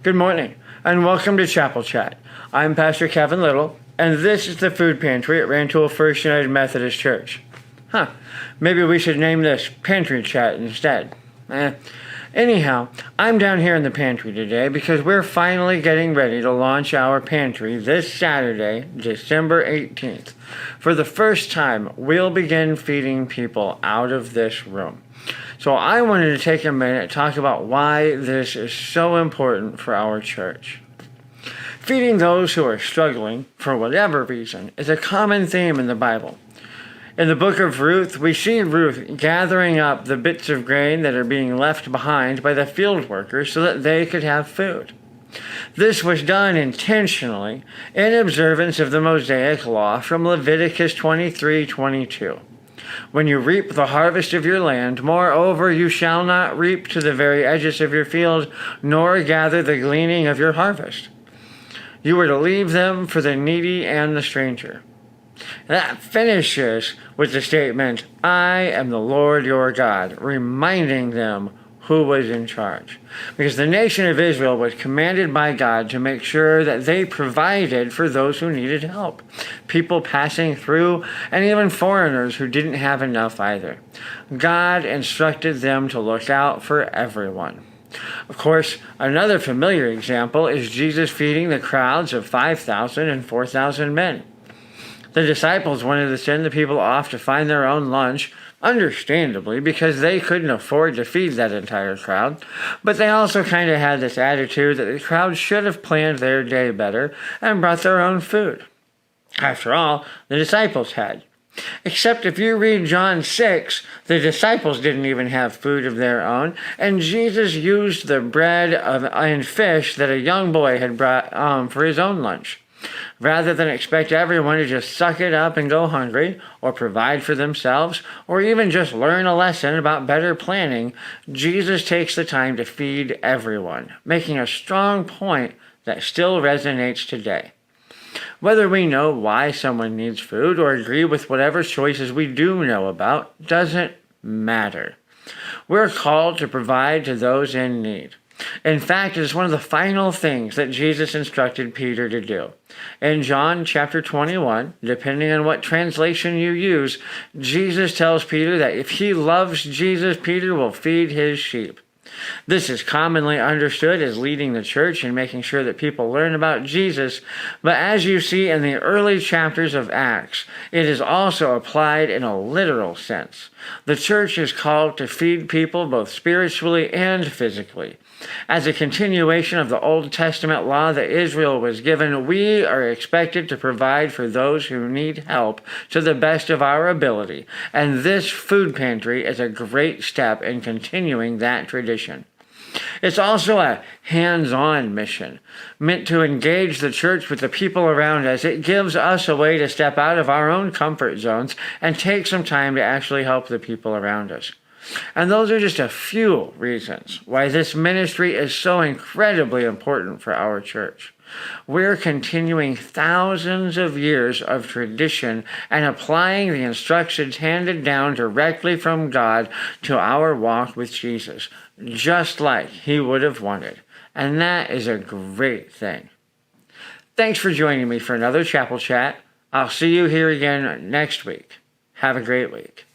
Good morning, and welcome to Chapel Chat. I'm Pastor Kevin Little, and this is the food pantry at Rantoul First United Methodist Church. Maybe we should name this Pantry Chat instead. Anyhow, I'm down here in the pantry today because we're finally getting ready to launch our pantry this Saturday, December 18th. For the first time, we'll begin feeding people out of this room. So I wanted to take a minute to talk about why this is so important for our church. Feeding those who are struggling, for whatever reason, is a common theme in the Bible. In the book of Ruth, we see Ruth gathering up the bits of grain that are being left behind by the field workers so that they could have food. This was done intentionally in observance of the Mosaic law from Leviticus 23:22. When you reap the harvest of your land, moreover, you shall not reap to the very edges of your field, nor gather the gleaning of your harvest. You were to leave them for the needy and the stranger. That finishes with the statement, I am the Lord your God, reminding them who was in charge. Because the nation of Israel was commanded by God to make sure that they provided for those who needed help. People passing through, and even foreigners who didn't have enough either. God instructed them to look out for everyone. Of course, another familiar example is Jesus feeding the crowds of 5,000 and 4,000 men. The disciples wanted to send the people off to find their own lunch, understandably, because they couldn't afford to feed that entire crowd. But they also kind of had this attitude that the crowd should have planned their day better and brought their own food. After all, the disciples had. Except if you read John 6, the disciples didn't even have food of their own, and Jesus used the bread and fish that a young boy had brought for his own lunch. Rather than expect everyone to just suck it up and go hungry, or provide for themselves, or even just learn a lesson about better planning, Jesus takes the time to feed everyone, making a strong point that still resonates today. Whether we know why someone needs food or agree with whatever choices we do know about doesn't matter. We're called to provide to those in need. In fact, it is one of the final things that Jesus instructed Peter to do. In John chapter 21, depending on what translation you use, Jesus tells Peter that if he loves Jesus, Peter will feed his sheep. This is commonly understood as leading the church and making sure that people learn about Jesus, but as you see in the early chapters of Acts, it is also applied in a literal sense. The church is called to feed people both spiritually and physically. As a continuation of the Old Testament law that Israel was given, we are expected to provide for those who need help to the best of our ability, and this food pantry is a great step in continuing that tradition. It's also a hands-on mission, meant to engage the church with the people around us. It gives us a way to step out of our own comfort zones and take some time to actually help the people around us. And those are just a few reasons why this ministry is so incredibly important for our church. We're continuing thousands of years of tradition and applying the instructions handed down directly from God to our walk with Jesus, just like he would have wanted. And that is a great thing. Thanks for joining me for another Chapel Chat. I'll see you here again next week. Have a great week.